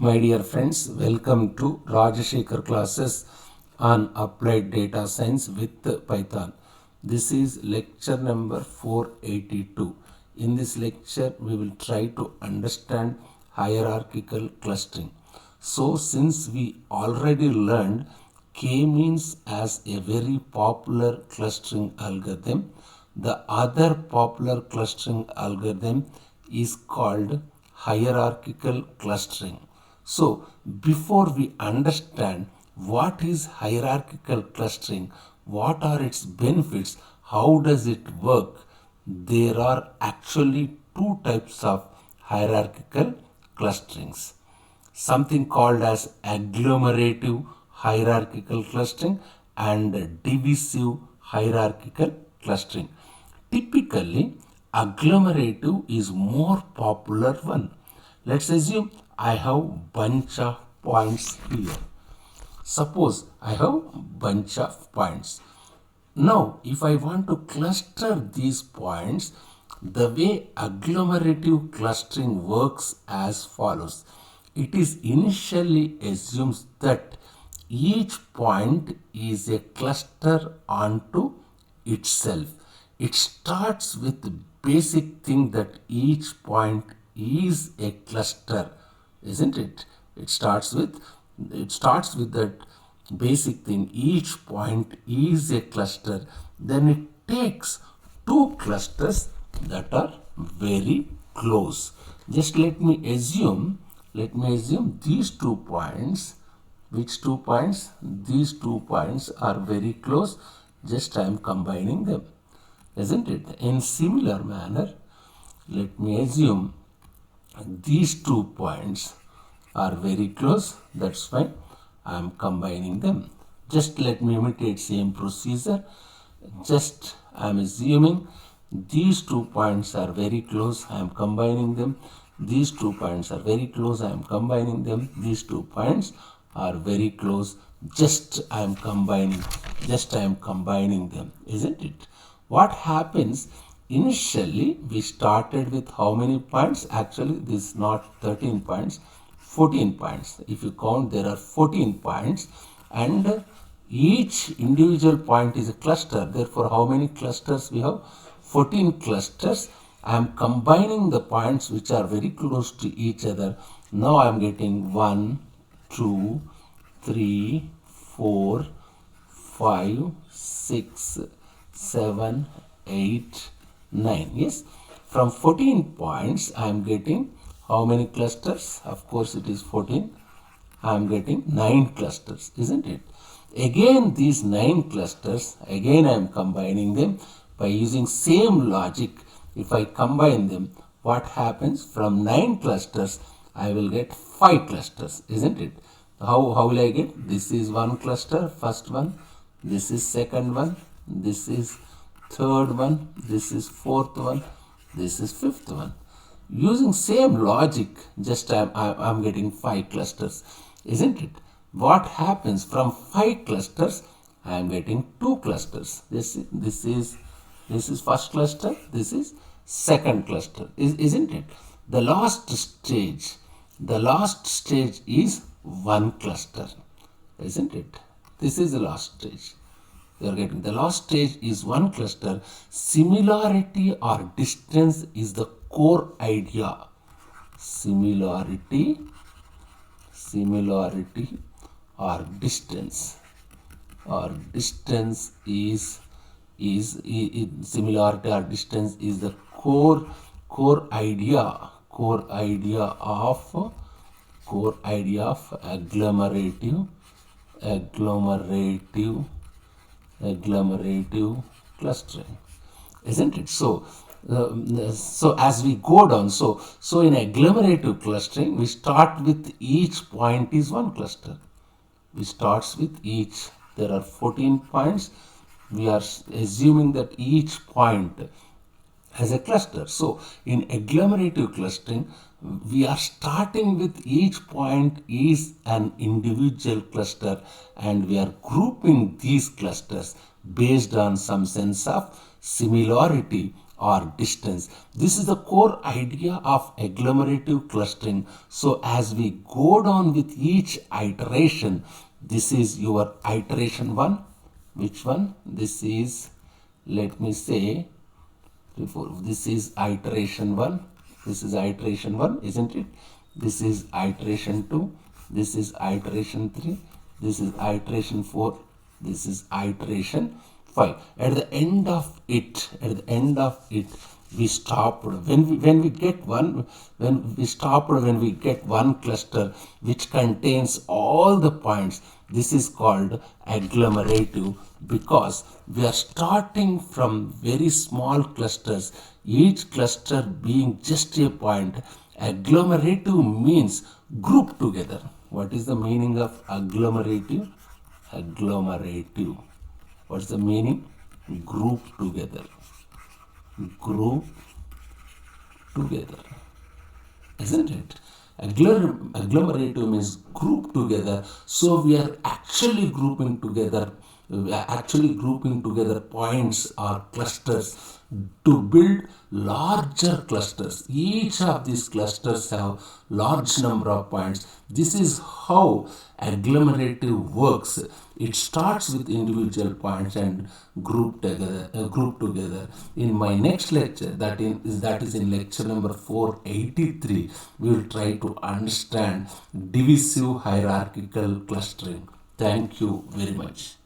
My dear friends, welcome to Hierarchical classes on applied data science with Python. This is lecture number 482. In this lecture, we will try to understand hierarchical clustering. So, since we already learned k-means as a very popular clustering algorithm, the other popular clustering algorithm is called hierarchical clustering. So, before we understand what is hierarchical clustering, what are its benefits, how does it work, there are actually two types of hierarchical clusterings. Something called as agglomerative hierarchical clustering and divisive hierarchical clustering. Typically, agglomerative is more popular one. Let's assume I have bunch of points here. Suppose I have bunch of points. Now, if I want to cluster these points, the way agglomerative clustering works as follows. It is initially assumes that each point is a cluster onto itself. It starts with the basic thing that each point is a cluster, isn't it? It starts with that basic thing. Each point is a cluster. Then it takes two clusters that are very close. Just let me assume these 2 points. Which 2 points? These 2 points are very close. Just I am combining them, isn't it? In similar manner, let me assume these 2 points are very close. That's fine. I am combining them. Just let me imitate same procedure. Just I am assuming these 2 points are very close. I am combining them. These 2 points are very close. I am combining them. These 2 points are very close. Just I am combining them, isn't it? What happens? Initially, we started with how many points? Actually, this is not 13 points, 14 points. If you count, there are 14 points, and each individual point is a cluster. Therefore, how many clusters we have? 14 clusters. I am combining the points which are very close to each other. Now I am getting 1, 2, 3, 4, 5, 6, 7, 8, 9. Yes, from 14 points I am getting how many clusters? Of course it is 14. I am getting 9 clusters, isn't it? Again, these 9 clusters, again I am combining them by using same logic. If I combine them, what happens? From 9 clusters I will get 5 clusters, isn't it? How will I get? This is one cluster, first one. This is second one. This is third one. This is fourth one. This is fifth one. Using same logic, just I'm getting 5 clusters, isn't it? What happens? From 5 clusters, I am getting 2 clusters. This is first cluster. This is second cluster, isn't it? The last stage is one cluster, isn't it? This is the last stage. You are getting the last stage is one cluster. Similarity or distance is the core idea. Similarity or distance is similarity or distance is the core idea of agglomerative clustering, isn't it? So as we go down, so in agglomerative clustering, we start with each point is one cluster. We starts with each. There are 14 points. We are assuming that each point has a cluster. So in agglomerative clustering, we are starting with each point is an individual cluster, and we are grouping these clusters based on some sense of similarity or distance. This is the core idea of agglomerative clustering. So as we go down with each iteration, this is your iteration 1. Which one? This is, let me say, this is iteration 1. This is iteration 1, isn't it? This is iteration 2. This is iteration 3. This is iteration 4. This is iteration 5. At the end of it, we stopped when we get one cluster which contains all the points. This is called agglomerative because we are starting from very small clusters, each cluster being just a point. Agglomerative means group together. What is the meaning of agglomerative? Agglomerative. What's the meaning? Group together. Group together. Isn't it? Agglomerative means group together. So we are actually grouping together. We are actually grouping together points or clusters to build larger clusters. Each of these clusters have large number of points. This is how agglomerative works. It starts with individual points and group together. In my next lecture, that is in lecture number 483, we will try to understand divisive hierarchical clustering. Thank you very much.